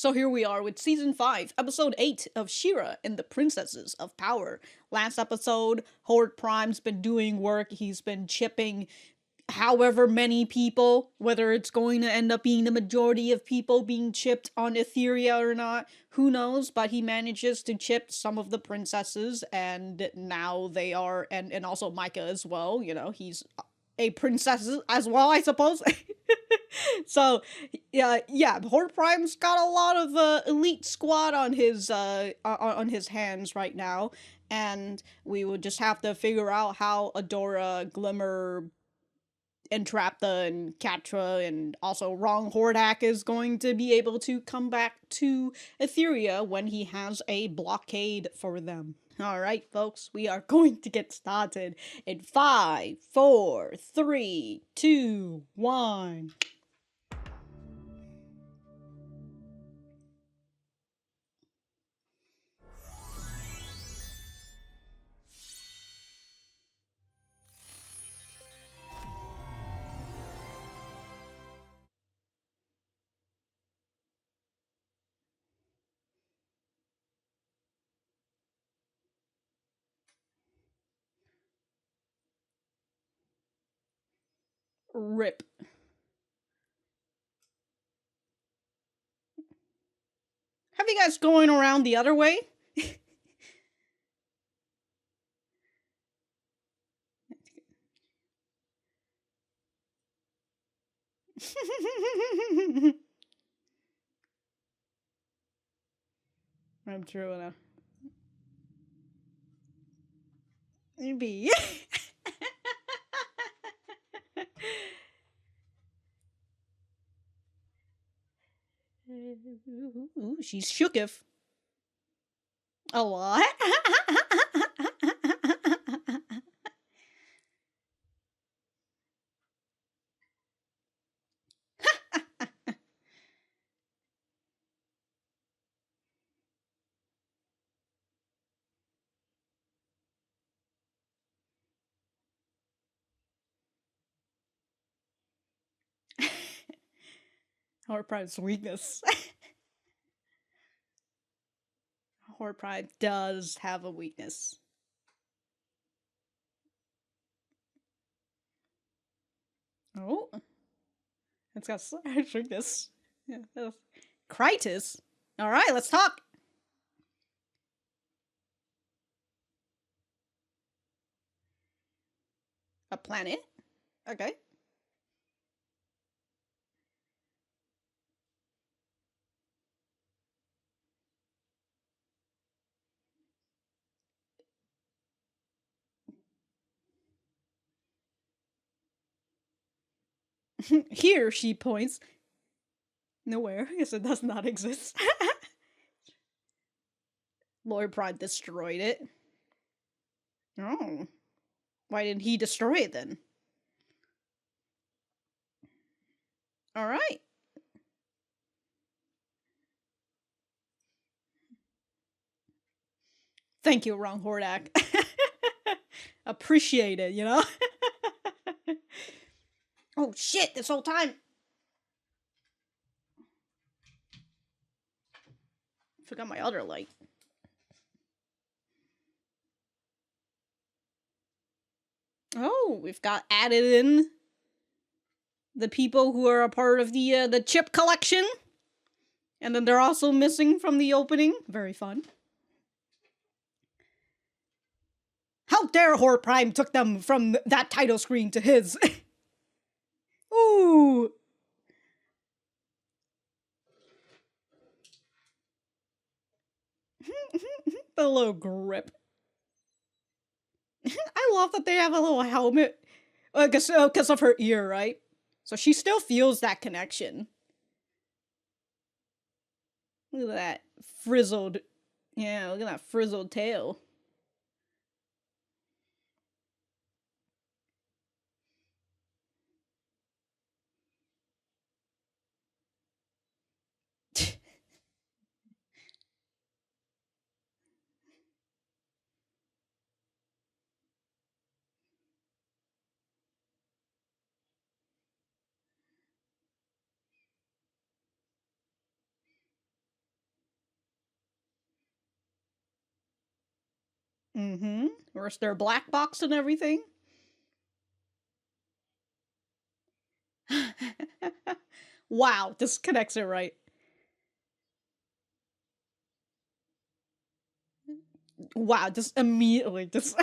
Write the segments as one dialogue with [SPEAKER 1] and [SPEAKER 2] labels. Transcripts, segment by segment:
[SPEAKER 1] So here we are with season 5, episode 8 of She-Ra and the Princesses of Power. Last episode, Horde Prime's been doing work. He's been chipping however many people, whether it's going to end up being the majority of people being chipped on Etheria or not, who knows, but he manages to chip some of the princesses, and now they are, and also Micah as well, he's a princess as well, I suppose. So, yeah, Horde Prime's got a lot of elite squad on his hands right now, and we would just have to figure out how Adora, Glimmer, Entrapta, and Catra, and also Wrong Hordak is going to be able to come back to Etheria when he has a blockade for them. Alright, folks, we are going to get started in 5, 4, 3, 2, 1. Rip. Have you guys going around the other way? I'm true enough. Maybe. Ooh, she's shooketh. A lot? Horde Pride's weakness. Horde Pride does have a weakness. Oh. It's got weakness. Yeah. Critus? Alright, let's talk. A planet? Okay. Here, she points. Nowhere. I guess it does not exist. Lord Pride destroyed it. Oh. Why didn't he destroy it then? Alright. Thank you, Wrong Hordak. Appreciate it, Oh shit, this whole time! Forgot my other light. Oh, we've got added in the people who are a part of the chip collection. And then they're also missing from the opening. Very fun. How dare Horde Prime took them from that title screen to his. Ooh. The little grip. I love that they have a little helmet. Because of her ear, right? So she still feels that connection. Look at that frizzled. Yeah, look at that frizzled tail. Mm-hmm. Where's their black box and everything? Wow, this connects it right. Wow, just immediately just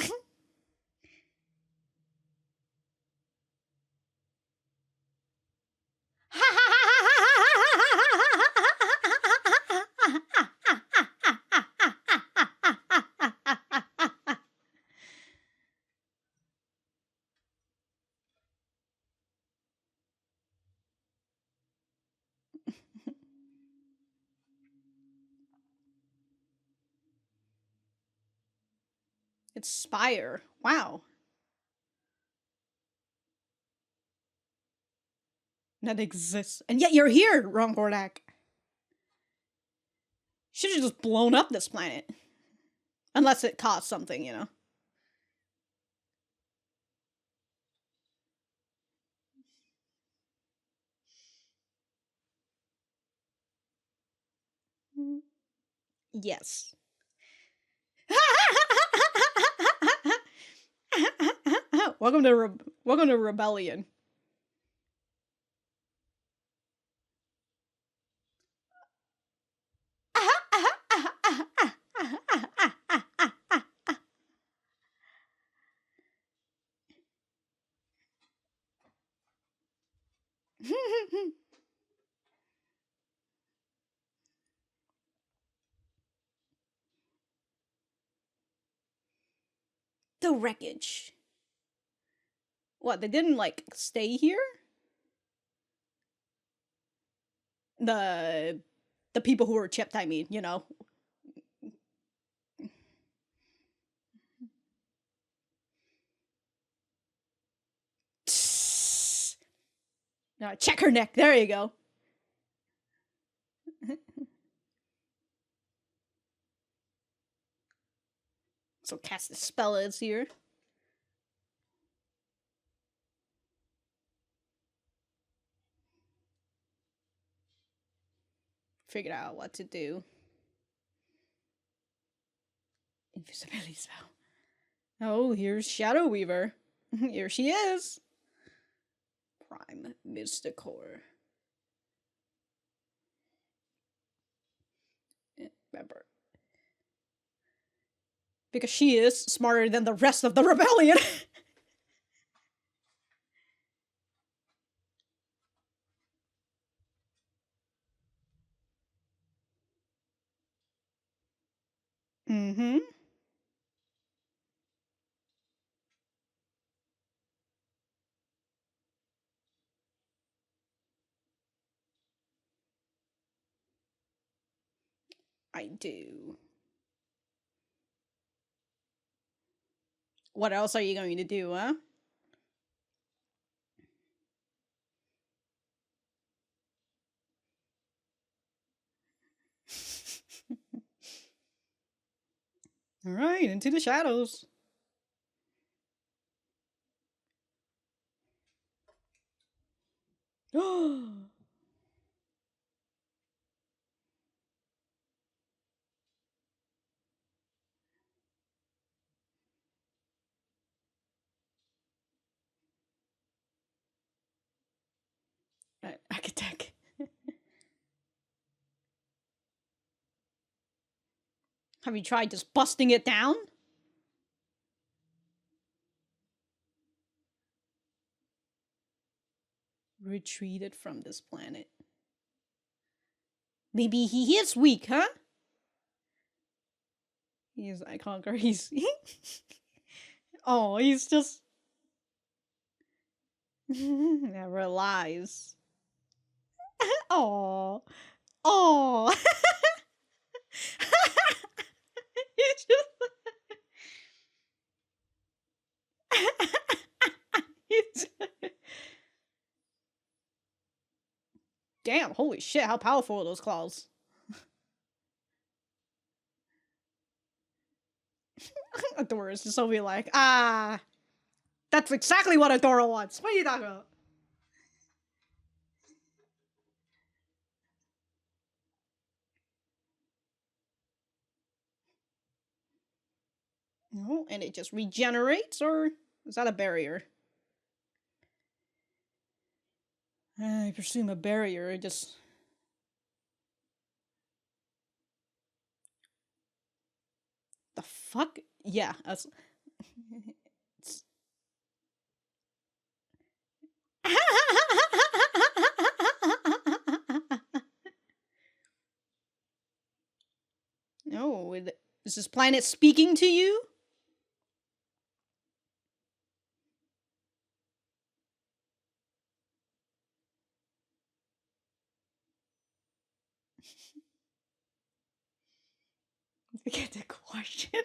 [SPEAKER 1] It's Spire. Wow. That exists. And yet you're here, Ron Hordak. Should have just blown up this planet. Unless it cost something, you know. Yes. Welcome to Rebellion. The wreckage. What, they didn't like stay here? The people who were chipped, I mean, you know. No, check her neck. There you go. So cast the spell is here. Figured out what to do. Invisibility spell. Oh, here's Shadow Weaver. Here she is. Prime Mysticor. Remember. Because she is smarter than the rest of the rebellion. Mm-hmm. I do. What else are you going to do, huh? All right, into the shadows. Architect. Have you tried just busting it down? Retreated from this planet. Maybe he is weak, huh? He is I conquer. He's oh, he's just never lies. Oh, oh. He's just he's... Damn! Holy shit! How powerful are those claws? Adora is just so be like, ah, that's exactly what Adora wants. What are you talking about? Oh, and it just regenerates, or is that a barrier? I presume a barrier. It just. The fuck? Yeah. No, is this planet speaking to you? Forget the question.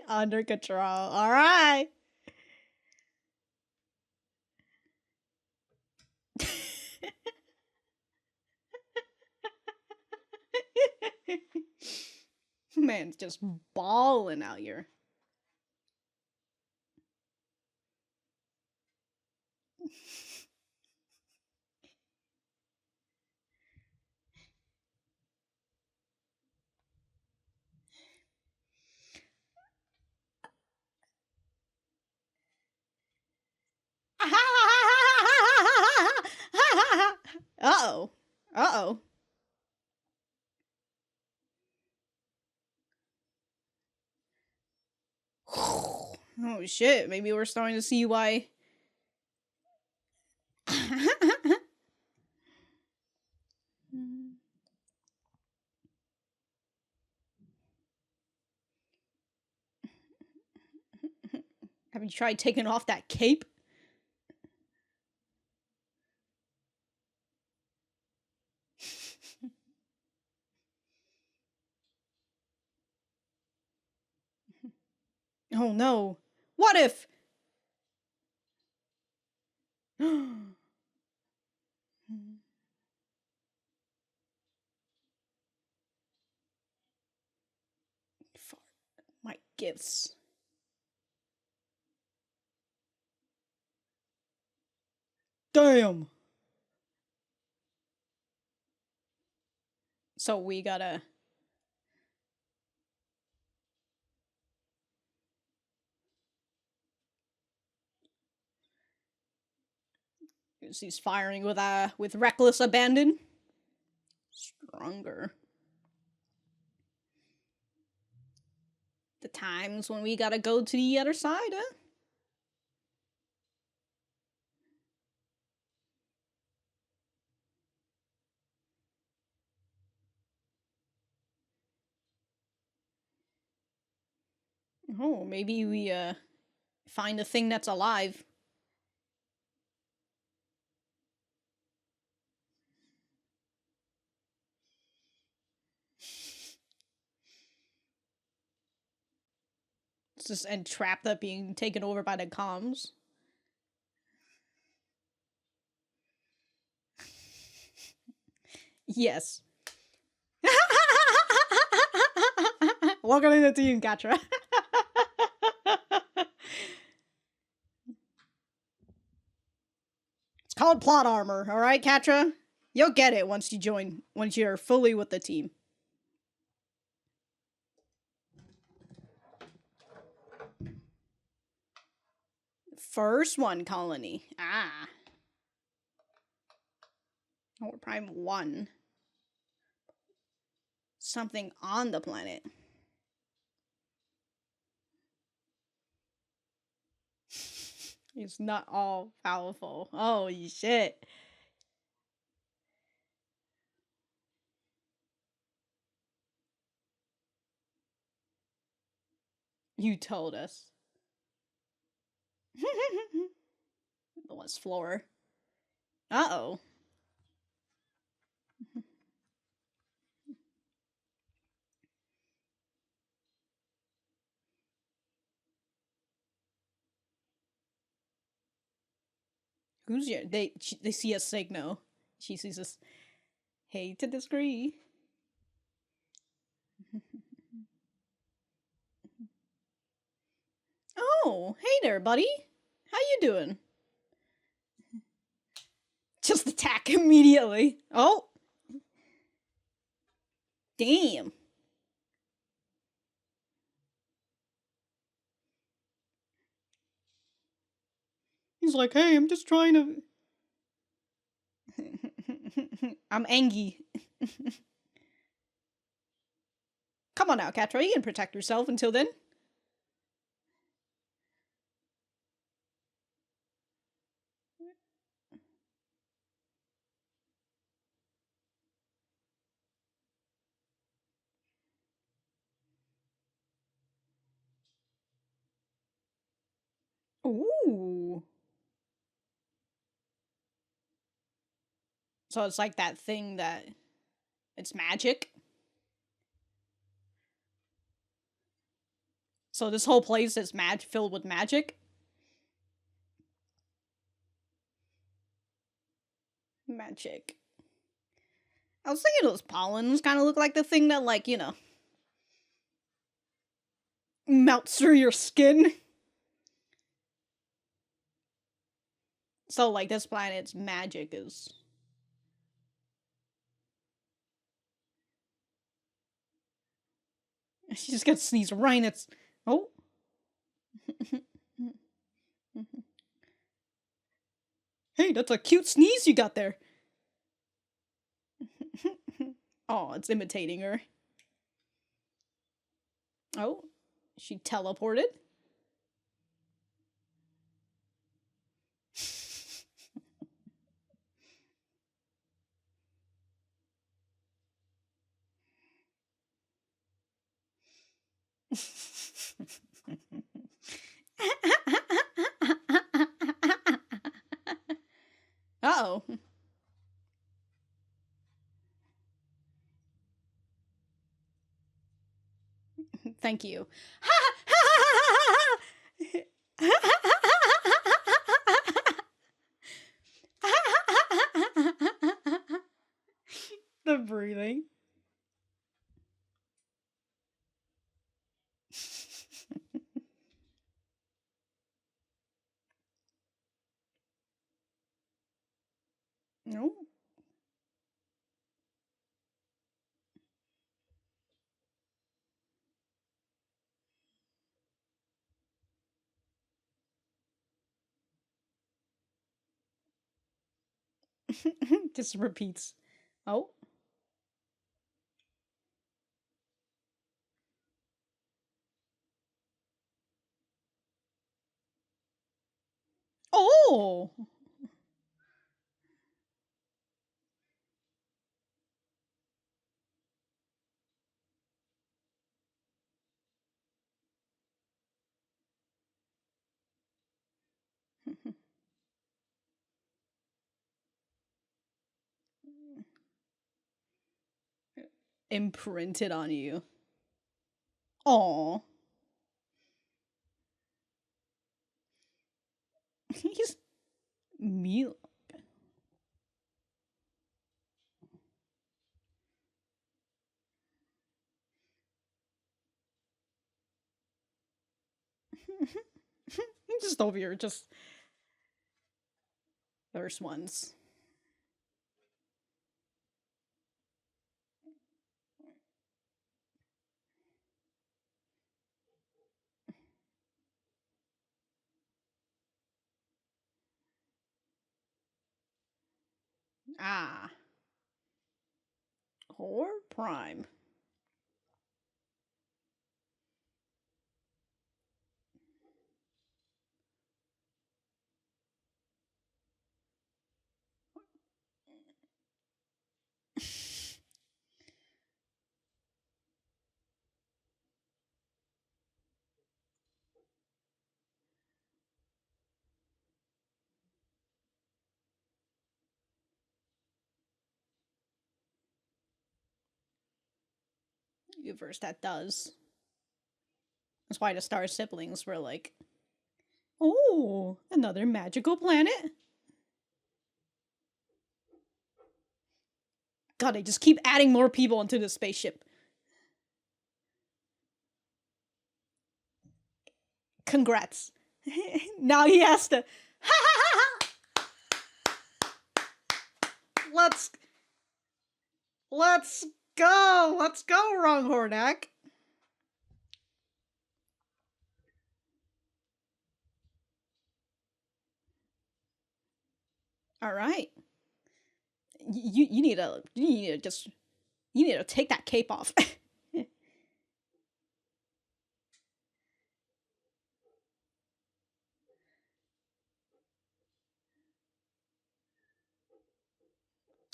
[SPEAKER 1] Under control. All right. Man's just balling out here. Uh-oh. Uh-oh. Oh shit, maybe we're starting to see why. Have you tried taking off that cape? Oh no. What if? For my gifts. Damn. So we gotta. He's firing with reckless abandon. Stronger. The times when we gotta go to the other side, huh? Oh, maybe we find a thing that's alive. It's just entrapped up being taken over by the comms. Yes. Welcome to the team, Katra. It's called plot armor, alright, Katra? You'll get it once you join, once you're fully with the team. First one colony. Ah. Oh, we're Prime 1. Something on the planet. It's not all powerful. Holy shit. You told us. What's floor? Uh-oh. Who's your... They see a signal. She sees us. Hate to disagree. Oh, hey there, buddy. How you doing? Just attack immediately. Oh, Damn. He's like, hey, I'm just trying to. I'm angry. Come on now, Catra, you can protect yourself until then. Ooh. So it's like that thing that it's magic. So this whole place is filled with magic. Magic. I was thinking those pollens kind of look like the thing that, like, you know, melts through your skin. So, like, this planet's magic is. She just gets sneezed right in its. Oh. Hey, that's a cute sneeze you got there. Oh, it's imitating her. Oh, she teleported. Uh-oh. Thank you. The breathing. No. Just repeats. Oh. Oh. Imprinted on you. Oh. He's me. Just over here, just first ones. Ah. Horde Prime. Universe that does. That's why the Star Siblings were like, oh, another magical planet. God, they just keep adding more people into the spaceship. Congrats. Now he has to. Let's go! Let's go, Wrong Hordak! Alright. You need to take that cape off.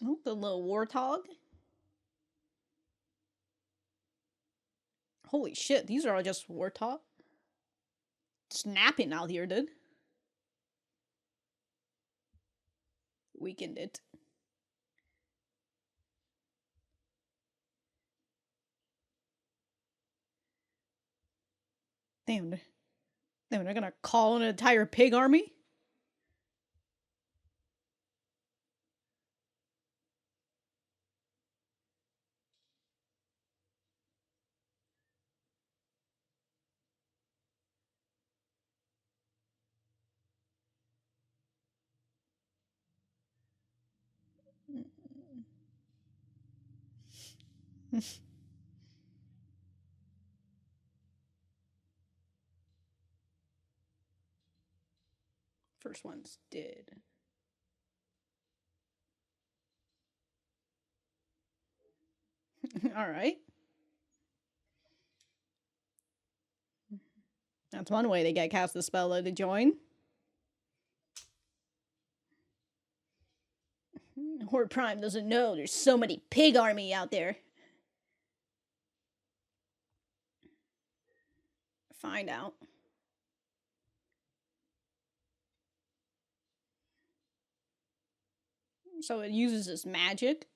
[SPEAKER 1] Oh, the little warthog. Holy shit, these are all just warthog. Snapping out here, dude. Weakened it. Damn, they're gonna call an entire pig army? First one's dead. Alright. That's one way to get cast the spell to join. Horde Prime doesn't know there's so many pig army out there. Find out. So it uses this magic.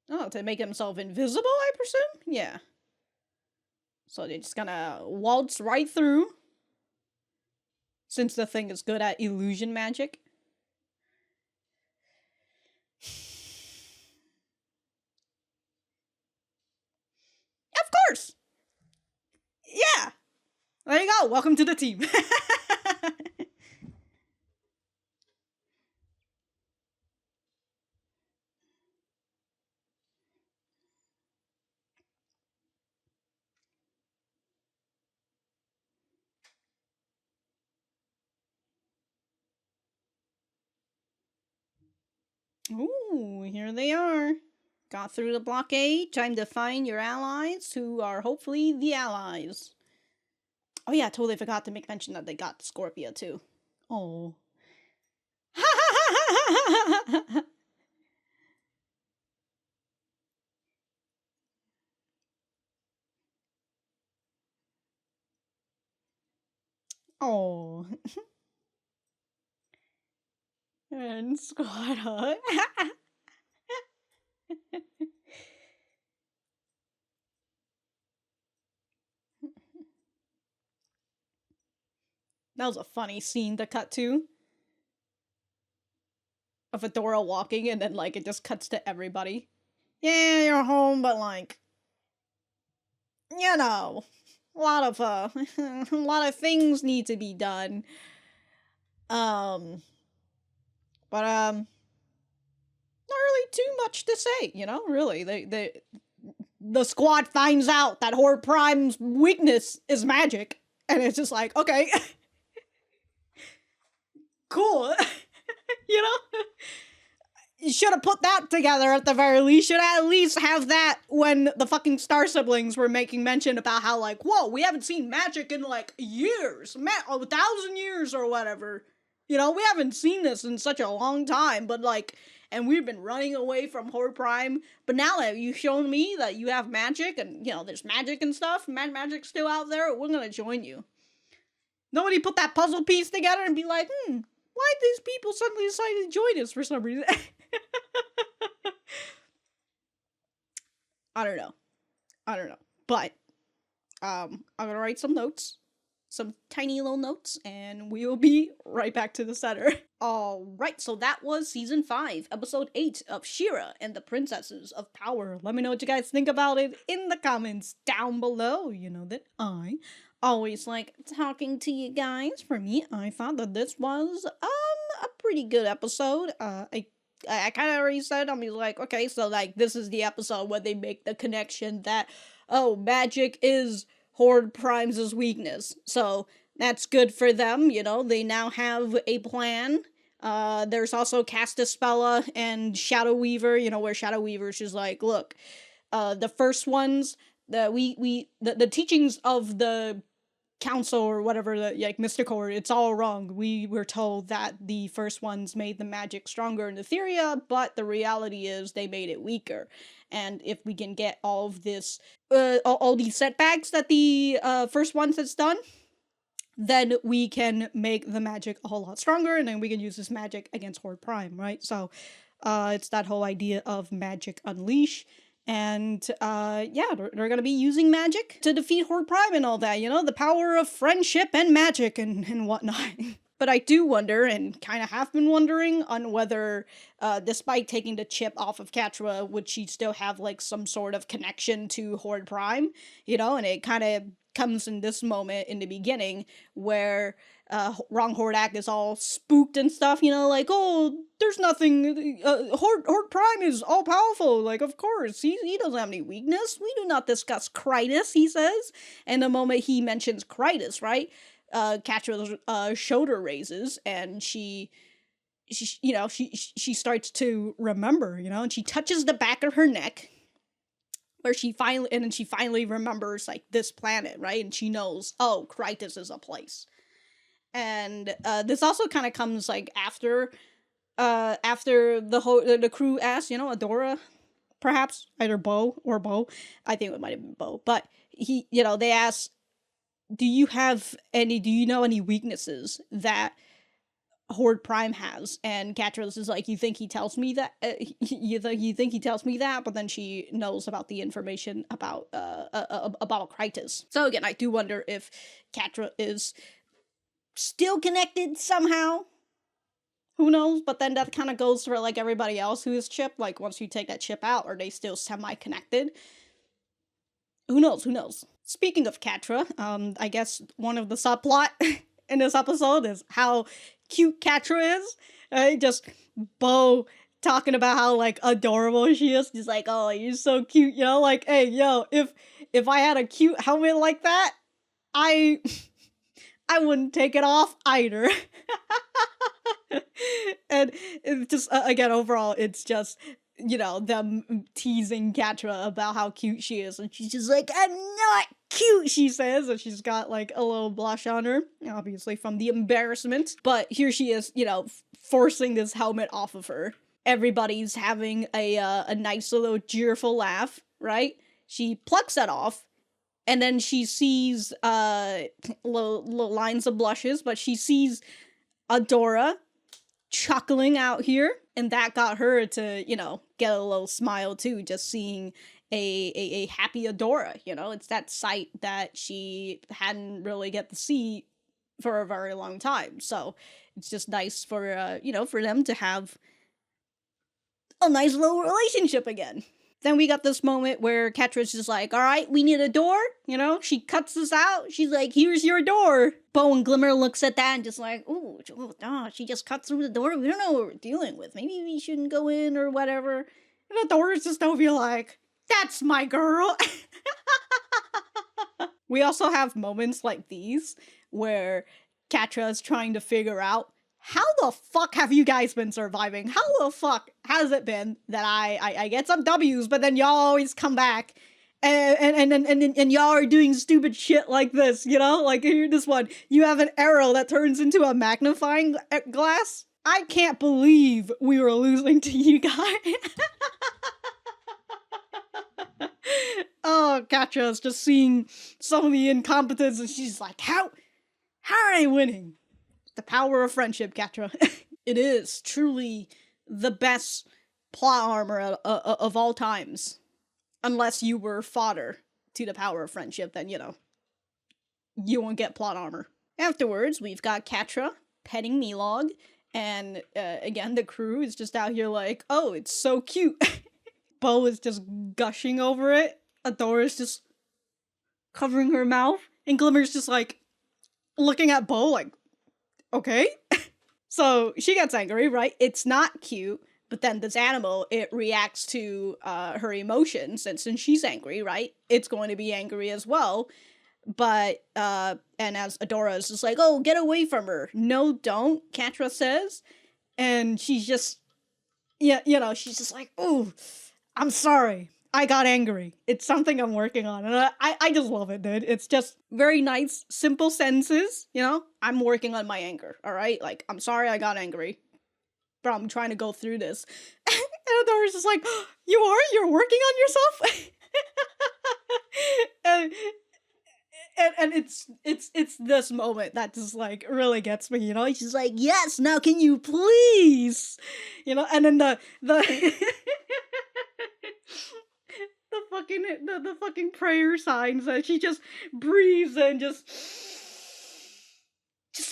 [SPEAKER 1] Oh, to make himself invisible, I presume? Yeah. So they're just gonna waltz right through. Since the thing is good at illusion magic. Of course! Yeah! There you go, welcome to the team. Ooh, here they are. Got through the blockade. Time to find your allies, who are hopefully the allies. Oh yeah, I totally forgot to make mention that they got Scorpia too. Oh. Oh. And Squad. That was a funny scene to cut to. Of Adora walking and then like it just cuts to everybody. Yeah, you're home, but like, you know, a lot of things need to be done. But not really too much to say, you know. Really, the squad finds out that Horde Prime's weakness is magic, and it's just like, okay, cool, you know. You should have put that together at the very least. Should at least have that when the fucking Star Siblings were making mention about how, like, whoa, we haven't seen magic in, like, years. 1,000 years or whatever. You know, we haven't seen this in such a long time, but, like, and we've been running away from Horde Prime. But now that you've shown me that you have magic, and, you know, there's magic and stuff, magic's still out there, we're gonna join you. Nobody put that puzzle piece together and be like, why did these people suddenly decide to join us for some reason? I don't know. But, I'm gonna write some notes. Some tiny little notes, and we will be right back to the center. Alright, so that was Season 5, Episode 8 of She-Ra and the Princesses of Power. Let me know what you guys think about it in the comments down below. You know that I always like talking to you guys. For me, I thought that this was, a pretty good episode. I I kind of already said, I'm like, okay, so like this is the episode where they make the connection that, oh, magic is Horde Prime's weakness. So that's good for them, you know, they now have a plan. There's also Castaspella and Shadow Weaver, you know, where Shadow Weaver's just like, look, the first ones, the teachings of the council or whatever, like mystical, it's all wrong. We were told that the first ones made the magic stronger in Etheria, but the reality is they made it weaker. And if we can get all of this, all these setbacks that the first ones has done, then we can make the magic a whole lot stronger, and then we can use this magic against Horde Prime, right? So, it's that whole idea of magic unleash. And yeah, they're gonna be using magic to defeat Horde Prime and all that, you know, the power of friendship and magic and whatnot. But I do wonder, and kind of have been wondering, on whether, despite taking the chip off of Catra, would she still have like some sort of connection to Horde Prime, you know? And it kind of comes in this moment in the beginning where Wrong Hordak is all spooked and stuff, you know, like, oh, there's nothing, Horde Prime is all powerful, like, of course, he doesn't have any weakness, we do not discuss Critus, he says, and the moment he mentions Critus, right, Catra's shoulder raises, and she you know, she starts to remember, you know, and she touches the back of her neck, where she finally remembers, like, this planet, right, and she knows, oh, Critus is a place. And this also kind of comes like after the crew asks, you know, Adora, perhaps either Bo, I think it might have been Bo, but he, you know, they ask, do you know any weaknesses that Horde Prime has? And Catras is like, you think he tells me that? You think he tells me that? But then she knows about the information about Critus. So again, I do wonder if Catra is still connected somehow. Who knows? But then that kind of goes for like everybody else who is chipped. Like, once you take that chip out, are they still semi-connected? Who knows? Speaking of Catra, I guess one of the subplot in this episode is how cute Catra is. Just Bo talking about how, like, adorable she is. She's like, oh, you're so cute, you know? Like, hey, yo, if I had a cute helmet like that, I wouldn't take it off either. And it's just, again, overall, it's just, you know, them teasing Catra about how cute she is. And she's just like, I'm not cute, she says. And she's got, like, a little blush on her, obviously from the embarrassment. But here she is, you know, forcing this helmet off of her. Everybody's having a nice little cheerful laugh, right? She plucks that off. And then she sees little lines of blushes, but she sees Adora chuckling out here, and that got her to, you know, get a little smile too, just seeing a happy Adora, you know? It's that sight that she hadn't really get to see for a very long time, so it's just nice for, you know, for them to have a nice little relationship again. Then we got this moment where Catra's just like, alright, we need a door, you know? She cuts this out, she's like, here's your door. Bo and Glimmer looks at that and just like, ooh, oh, she just cut through the door, we don't know what we're dealing with, maybe we shouldn't go in or whatever. And Adora's just don't feel like, that's my girl. We also have moments like these where Catra is trying to figure out, how the fuck have you guys been surviving? How the fuck has it been that I get some W's, but then y'all always come back and y'all are doing stupid shit like this, you know? Like, here, this one, you have an arrow that turns into a magnifying glass? I can't believe we were losing to you guys. Oh, Catra's just seeing some of the incompetence, and she's like, how are they winning? The power of friendship, Catra. It is truly the best plot armor of all times. Unless you were fodder to the power of friendship, then, you know, you won't get plot armor. Afterwards, we've got Catra petting Milog, and again, the crew is just out here like, oh, it's so cute. Bo is just gushing over it. Adora's just covering her mouth, and Glimmer's just like looking at Bo like, okay. So she gets angry, right? It's not cute, But then this animal, it reacts to her emotions, and since she's angry, right, it's going to be angry as well. But and as Adora is just like, oh, get away from her. No, don't, Catra says. And she's just, yeah, she's just like, oh, I'm sorry. I got angry. It's something I'm working on. And I just love it, dude. It's just very nice, simple sentences, I'm working on my anger, all right? Like, I'm sorry I got angry, but I'm trying to go through this. And Adora's just like, you are? You're working on yourself? and, and it's this moment that just like really gets me, She's like, yes, now can you please? And then the the fucking prayer signs that she just breathes and just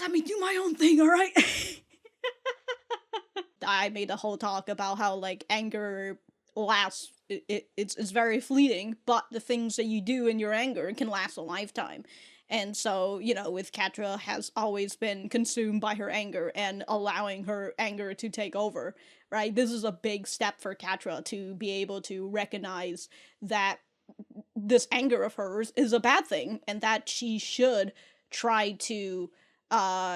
[SPEAKER 1] let me do my own thing, all right? I made a whole talk about how like anger lasts. It's very fleeting, but the things that you do in your anger can last a lifetime. And so, with Catra has always been consumed by her anger and allowing her anger to take over, right? This is a big step for Catra to be able to recognize that this anger of hers is a bad thing and that she should try to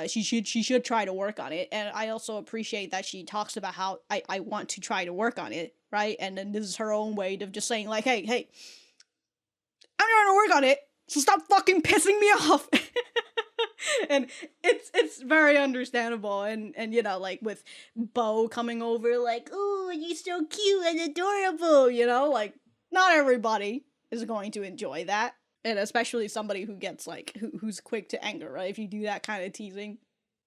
[SPEAKER 1] she should try to work on it. And I also appreciate that she talks about how I want to try to work on it, right? And then this is her own way of just saying like, hey, I'm trying to work on it, so stop fucking pissing me off. And it's very understandable, and like with Bo coming over like, oh, you're so cute and adorable, like not everybody is going to enjoy that. And especially somebody who gets like who's quick to anger, right? If you do that kind of teasing.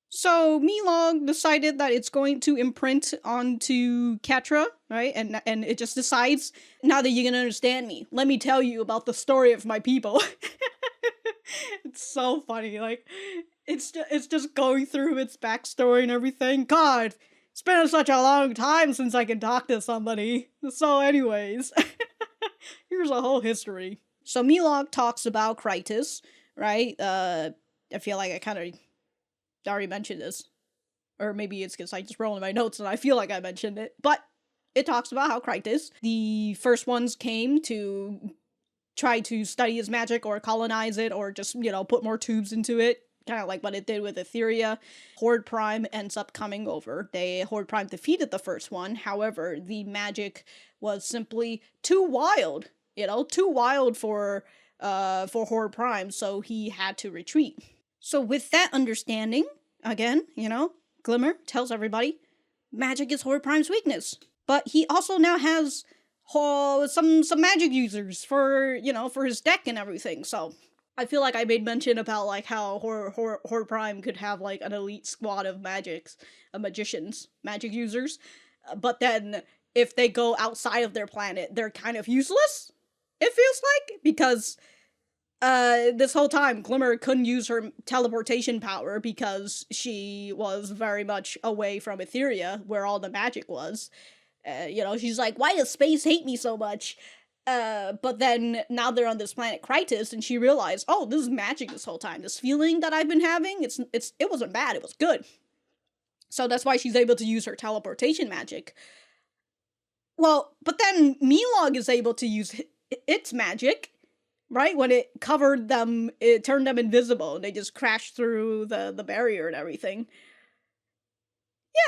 [SPEAKER 1] So Milog decided that it's going to imprint onto Catra, right? And it just decides, now that you can understand me, let me tell you about the story of my people. It's so funny, like it's just going through its backstory and everything. God, it's been such a long time since I can talk to somebody. So anyways, here's a whole history. So Milog talks about Krytis, right? I feel like I kind of already mentioned this. Or maybe it's because I just rolled in my notes and I feel like I mentioned it. But it talks about how Krytis, the first ones came to try to study his magic or colonize it or just, put more tubes into it. Kind of like what it did with Etheria. Horde Prime ends up coming over. Horde Prime defeated the first one. However, the magic was simply too wild. Too wild for Horde Prime, so he had to retreat. So with that understanding, again, Glimmer tells everybody, magic is Horde Prime's weakness. But he also now has some magic users for his deck and everything, so I feel like I made mention about like how Horde Prime could have like an elite squad of magicians, magic users, but then if they go outside of their planet, they're kind of useless, it feels like, because this whole time Glimmer couldn't use her teleportation power because she was very much away from Etheria, where all the magic was. She's like, why does space hate me so much? But then now they're on this planet Krytis, and she realized, oh, this is magic this whole time. This feeling that I've been having, it wasn't bad, it was good. So that's why she's able to use her teleportation magic. Well, but then Milog is able to use its magic, right? When it covered them, it turned them invisible, and they just crashed through the barrier and everything.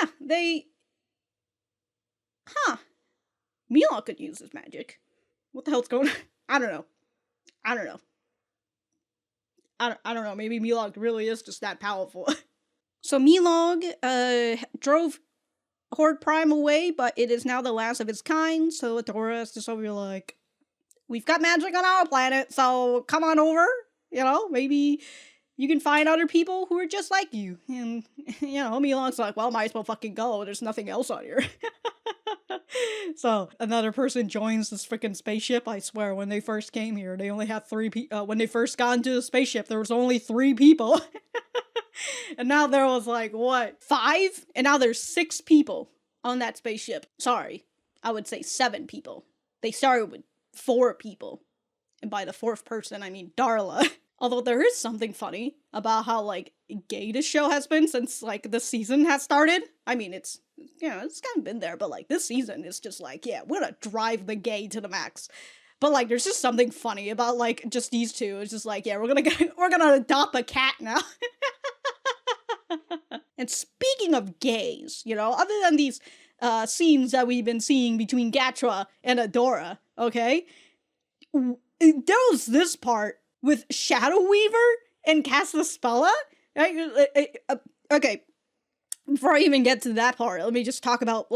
[SPEAKER 1] Yeah, Milog could use his magic. What the hell's going on? I don't know. I don't know. Maybe Milog really is just that powerful. So Milog drove Horde Prime away, but it is now the last of its kind. So Adora is just over like, we've got magic on our planet, so come on over. Maybe you can find other people who are just like you. And, Milog's like, well, might as well fucking go. There's nothing else on here. So another person joins this freaking spaceship. I swear, when they first came here, they only had 3 people. When they first got into the spaceship, there was only 3 people. And now there was like, what, 5? And now there's 6 people on that spaceship. Sorry, I would say 7 people. They started with 4 people. And by the 4th person, I mean Darla. Although there is something funny about how, like, gay this show has been since, like, the season has started. I mean, it's, it's kind of been there, but, like, this season is just like, yeah, we're gonna drive the gay to the max. But, like, there's just something funny about, like, just these two. It's just like, yeah, we're gonna adopt a cat now. And speaking of gays, other than these scenes that we've been seeing between Gatra and Adora, okay? There was this part with Shadow Weaver and Castaspella. Okay, before I even get to that part, let me just talk about,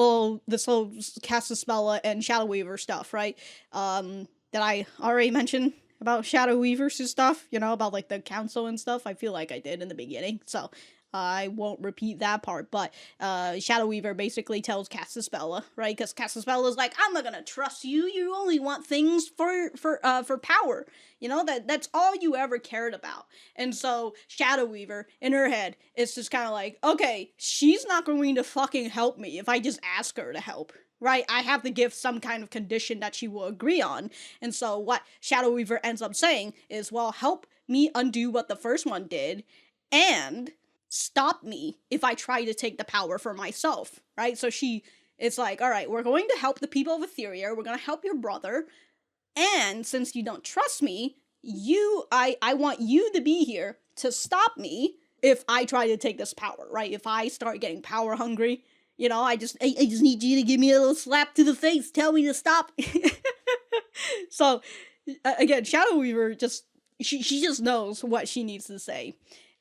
[SPEAKER 1] this whole Castaspella and Shadow Weaver stuff, right? Did I already mention about Shadow Weaver's stuff? About, like, the council and stuff? I feel like I did in the beginning, so I won't repeat that part, but Shadow Weaver basically tells Castaspella, right? Because Castaspella's like, I'm not gonna trust you. You only want things for power. That's all you ever cared about. And so Shadow Weaver, in her head, is just kind of like, okay, she's not going to fucking help me if I just ask her to help. Right? I have to give some kind of condition that she will agree on. And so what Shadow Weaver ends up saying is, well, help me undo what the first one did, and stop me if I try to take the power for myself, right? So it's like, all right, we're going to help the people of Etheria, we're going to help your brother, and since you don't trust me, I want you to be here to stop me if I try to take this power, right? If I start getting power hungry, I just need you to give me a little slap to the face, tell me to stop. So, again, Shadow Weaver she just knows what she needs to say.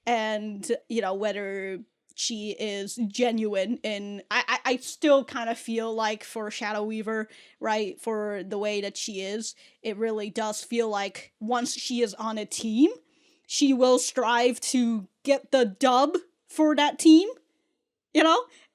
[SPEAKER 1] And, whether she is genuine in, I still kind of feel like for Shadow Weaver, right, for the way that she is, it really does feel like once she is on a team, she will strive to get the dub for that team,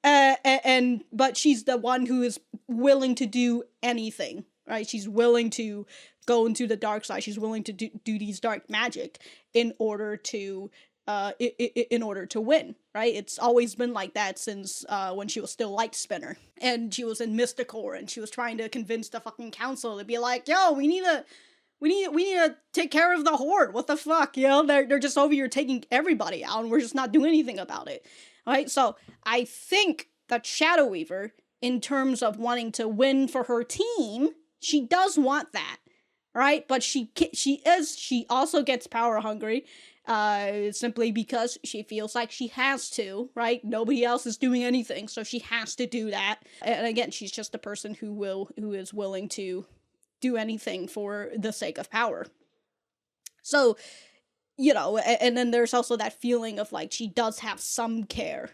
[SPEAKER 1] but she's the one who is willing to do anything, right? She's willing to go into the dark side. She's willing to do these dark magic in order to win, right? It's always been like that since when she was still Light Spinner, and she was in Mysticor, and she was trying to convince the fucking council to be like, yo, we need to take care of the Horde. What the fuck, They're just over here taking everybody out, and we're just not doing anything about it, right? So I think that Shadow Weaver, in terms of wanting to win for her team, she does want that, right? But she also gets power hungry. Simply because she feels like she has to, right? Nobody else is doing anything, so she has to do that. And again, she's just a person who is willing to do anything for the sake of power. So, and then there's also that feeling of, like, she does have some care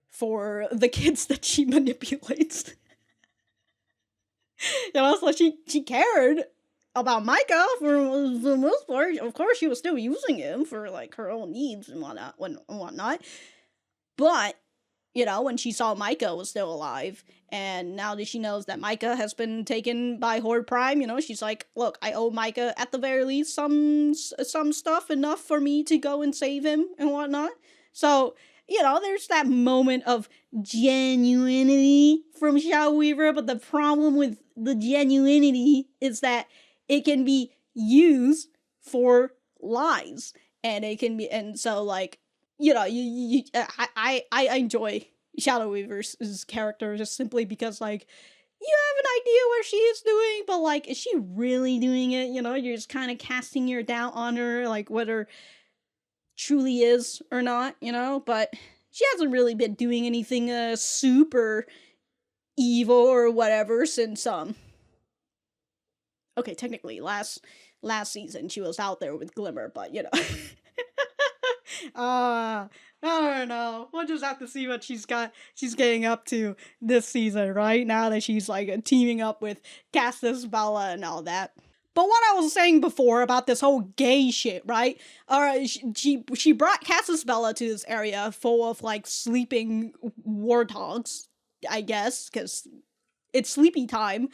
[SPEAKER 1] for the kids that she manipulates. So she cared about Micah for the most part. Of course, she was still using him for, like, her own needs and whatnot. But, when she saw Micah was still alive, and now that she knows that Micah has been taken by Horde Prime, she's like, look, I owe Micah at the very least some stuff, enough for me to go and save him and whatnot. So, there's that moment of genuinity from Shadow Weaver, but the problem with the genuinity is that it can be used for lies, and it can be, and so, like, I enjoy Shadow Weaver's character just simply because, like, you have an idea what she is doing, but, like, is she really doing it? You're just kind of casting your doubt on her, like, whether truly is or not, but she hasn't really been doing anything super evil or whatever since okay, technically last season she was out there with Glimmer, but I don't know. We'll just have to see what she's getting up to this season, right? Now that she's, like, teaming up with Castaspella and all that. But what I was saying before about this whole gay shit, right? Alright, she brought Castaspella to this area full of, like, sleeping warthogs, I guess, because it's sleepy time.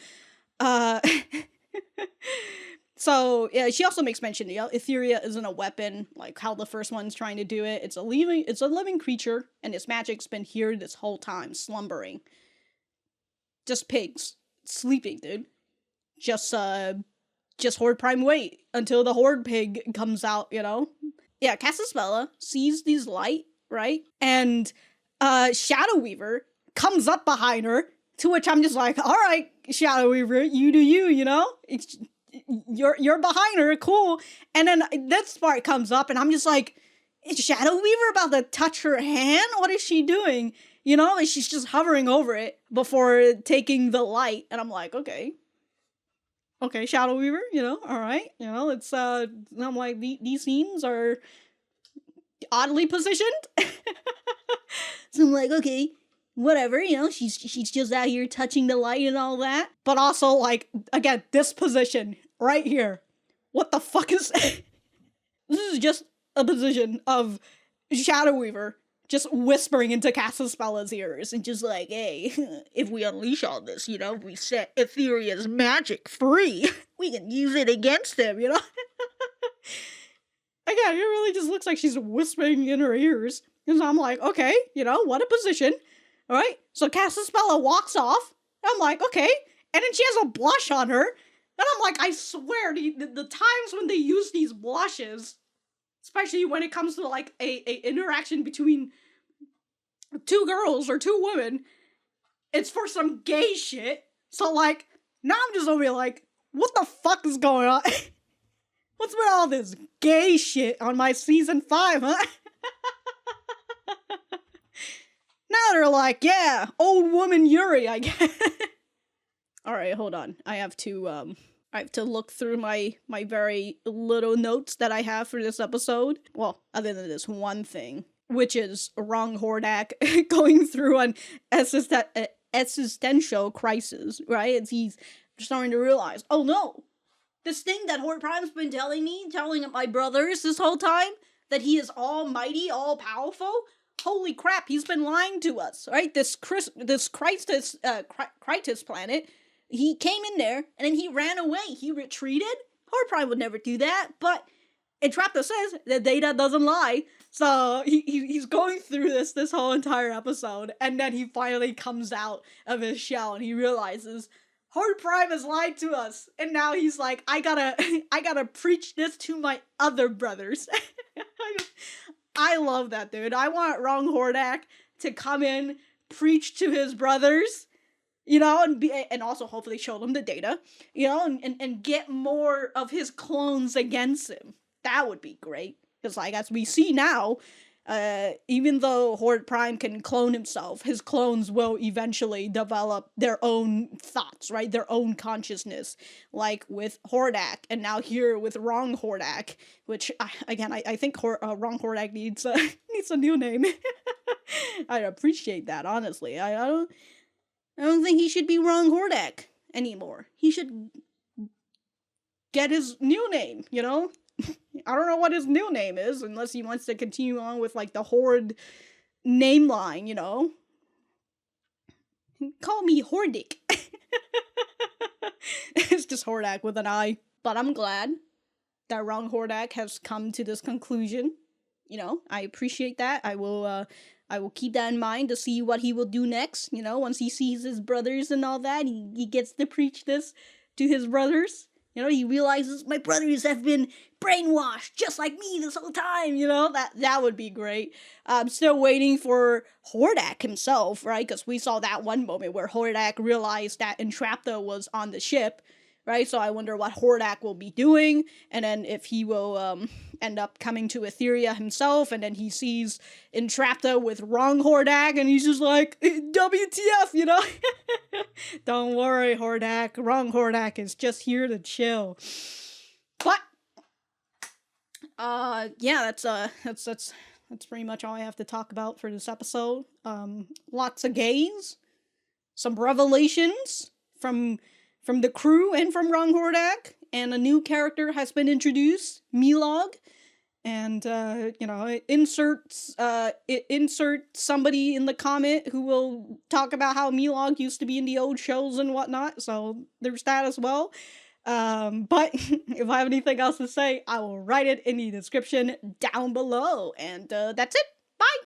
[SPEAKER 1] So, yeah, she also makes mention that Etheria isn't a weapon, like how the first one's trying to do it. It's a living creature, and its magic's been here this whole time, slumbering. Just pigs. Sleeping, dude. Just Horde Prime wait until the Horde pig comes out, yeah, Casaspella sees these light, right? And Shadow Weaver comes up behind her, to which I'm just like, all right, Shadow Weaver, you do you, you know? You're behind her, cool. And then this part comes up, and I'm just like, is Shadow Weaver about to touch her hand? What is she doing? You know, and she's just hovering over it before taking the light. And I'm like, okay, Shadow Weaver, you know, all right. You know, it's, I'm like, these scenes are oddly positioned. So I'm like, okay, whatever, you know, she's just out here touching the light and all that. But also, like, again, this position right here. What the fuck is this? Is just a position of Shadow Weaver just whispering into Casaspella's ears and just like, hey, if we unleash all this, you know, we set Etheria's magic free, we can use it against them, you know? Again, it really just looks like she's whispering in her ears. And so I'm like, okay, you know, what a position. All right, so Casaspella walks off. I'm like, okay. And then she has a blush on her. And I'm like, I swear, the times when they use these blushes, especially when it comes to, like, a interaction between two girls or two women, it's for some gay shit. So, like, now I'm just over here like, what the fuck is going on? What's with all this gay shit on my season 5, huh? Now they're like, yeah, old woman Yuri, I guess. Alright, hold on. I have to look through my very little notes that I have for this episode. Well, other than this one thing, which is Wrong Hordak going through an existential crisis, right? And he's starting to realize, oh no, this thing that Horde Prime's been telling my brothers this whole time, that he is almighty, all-powerful, holy crap, he's been lying to us, right? This Crisis planet, he came in there, and then he ran away. He retreated. Horde Prime would never do that, but Entrapta says that data doesn't lie. So he's going through this whole entire episode, and then he finally comes out of his shell, and he realizes Horde Prime has lied to us. And now he's like, I gotta preach this to my other brothers. I love that, dude. I want Wrong Hordak to come in, preach to his brothers, you know, and also hopefully show them the data, you know, and get more of his clones against him. That would be great. Because, like, as we see now, even though Horde Prime can clone himself, his clones will eventually develop their own thoughts, right? Their own consciousness, like with Hordak, and now here with Wrong Hordak, which, I think Wrong Hordak needs a new name. I appreciate that, honestly. I don't think he should be Wrong Hordak anymore. He should get his new name, you know? I don't know what his new name is, unless he wants to continue on with, like, the Horde name line, you know? Call me Hordic. It's just Hordak with an I. But I'm glad that Wrong Hordak has come to this conclusion. You know, I appreciate that. I will keep that in mind to see what he will do next, you know, once he sees his brothers and all that. He gets to preach this to his brothers. You know, he realizes my brothers have been brainwashed just like me this whole time, you know? That would be great. I'm still waiting for Hordak himself, right? Because we saw that one moment where Hordak realized that Entrapta was on the ship, right? So I wonder what Hordak will be doing, and then if he will end up coming to Etheria himself, and then he sees Entrapta with Wrong Hordak, and he's just like, WTF, you know? Don't worry, Hordak. Wrong Hordak is just here to chill. But yeah, that's pretty much all I have to talk about for this episode. Lots of gays, some revelations from the crew and from Wrong Hordak, and a new character has been introduced, Milog. And, you know, insert somebody in the comment who will talk about how Milog used to be in the old shows and whatnot, so there's that as well. But if I have anything else to say, I will write it in the description down below, and, that's it. Bye!